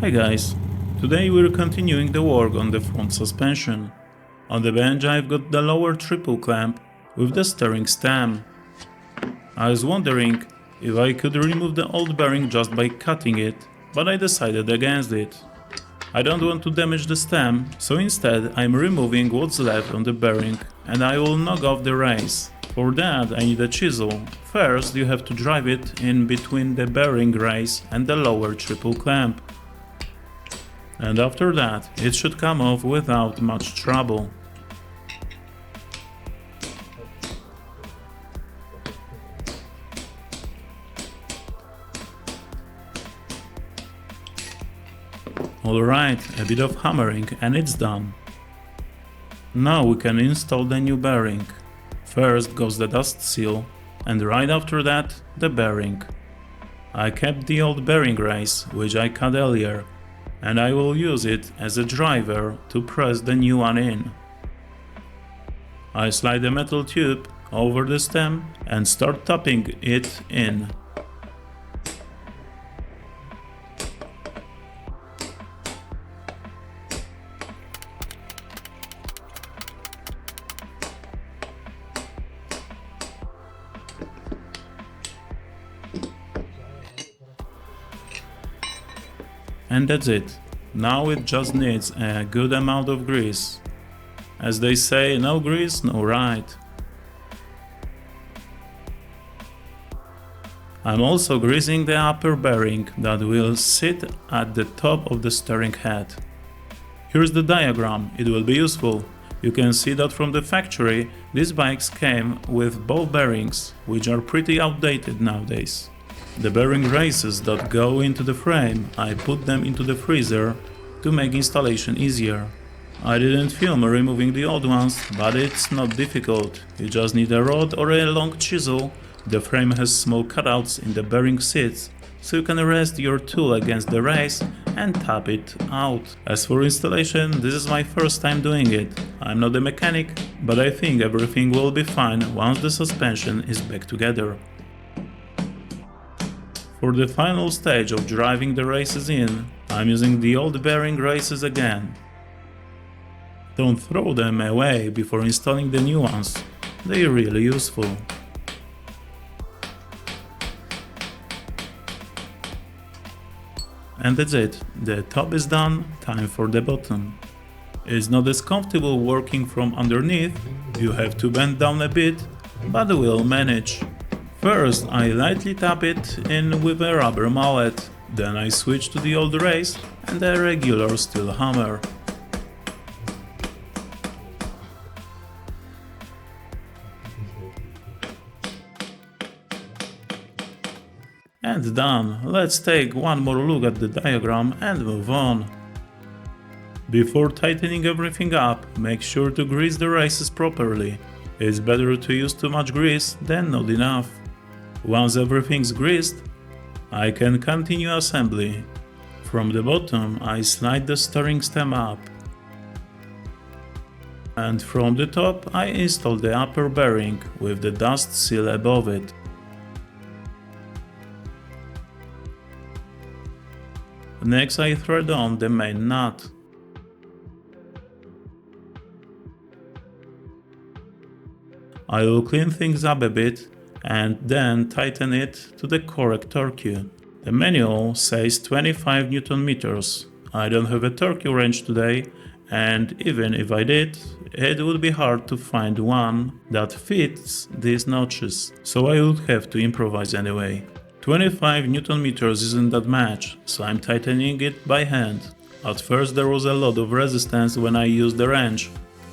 Hi guys, today we're continuing the work on the front suspension. On the bench I've got the lower triple clamp with the steering stem. I was wondering if I could remove the old bearing just by cutting it, but I decided against it. I don't want to damage the stem, so instead I'm removing what's left on the bearing and I will knock off the race. For that I need a chisel. First you have to drive it in between the bearing race and the lower triple clamp. And after that, it should come off without much trouble. Alright, a bit of hammering and it's done. Now we can install the new bearing. First goes the dust seal, and right after that, the bearing. I kept the old bearing race, which I cut earlier, and I will use it as a driver to press the new one in. I slide the metal tube over the stem and start tapping it in. And that's it. Now it just needs a good amount of grease. As they say, no grease, no ride. I'm also greasing the upper bearing that will sit at the top of the steering head. Here's the diagram, it will be useful. You can see that from the factory these bikes came with ball bearings, which are pretty outdated nowadays. The bearing races that go into the frame, I put them into the freezer to make installation easier. I didn't film removing the old ones, but it's not difficult. You just need a rod or a long chisel. The frame has small cutouts in the bearing seats, so you can rest your tool against the race and tap it out. As for installation, this is my first time doing it. I'm not a mechanic, but I think everything will be fine once the suspension is back together. For the final stage of driving the races in, I'm using the old bearing races again. Don't throw them away before installing the new ones, they're really useful. And that's it, the top is done, time for the bottom. It's not as comfortable working from underneath, you have to bend down a bit, but we'll manage. First, I lightly tap it in with a rubber mallet, then I switch to the old race and a regular steel hammer. And done, let's take one more look at the diagram and move on. Before tightening everything up, make sure to grease the races properly. It's better to use too much grease than not enough. Once everything's greased, I can continue assembly. From the bottom I slide the steering stem up. And from the top I install the upper bearing with the dust seal above it. Next I thread on the main nut. I will clean things up a bit and then tighten it to the correct torque. The manual says 25 Nm. I don't have a torque wrench today, and even if I did, it would be hard to find one that fits these notches, so I would have to improvise anyway. 25 Nm isn't that much, so I'm tightening it by hand. At first there was a lot of resistance when I used the wrench,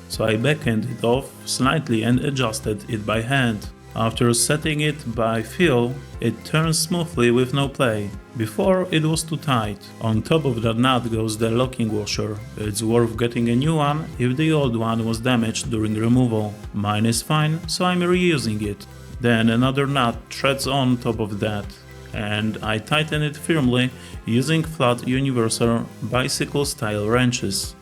so I backended it off slightly and adjusted it by hand. After setting it by feel, it turns smoothly with no play. Before it was too tight. On top of that nut goes the locking washer. It's worth getting a new one if the old one was damaged during removal. Mine is fine, so I'm reusing it. Then another nut threads on top of that, and I tighten it firmly using flat universal bicycle style wrenches.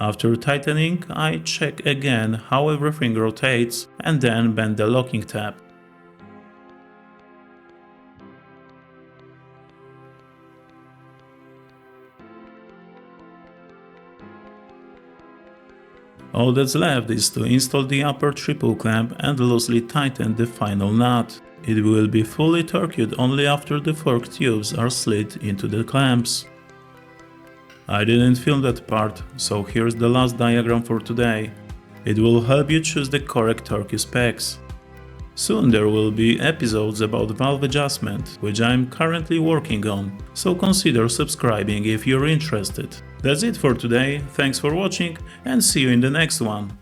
After tightening, I check again how everything rotates and then bend the locking tab. All that's left is to install the upper triple clamp and loosely tighten the final nut. It will be fully torqued only after the fork tubes are slid into the clamps. I didn't film that part, so here's the last diagram for today. It will help you choose the correct torque specs. Soon there will be episodes about valve adjustment, which I'm currently working on, so consider subscribing if you're interested. That's it for today, thanks for watching and see you in the next one.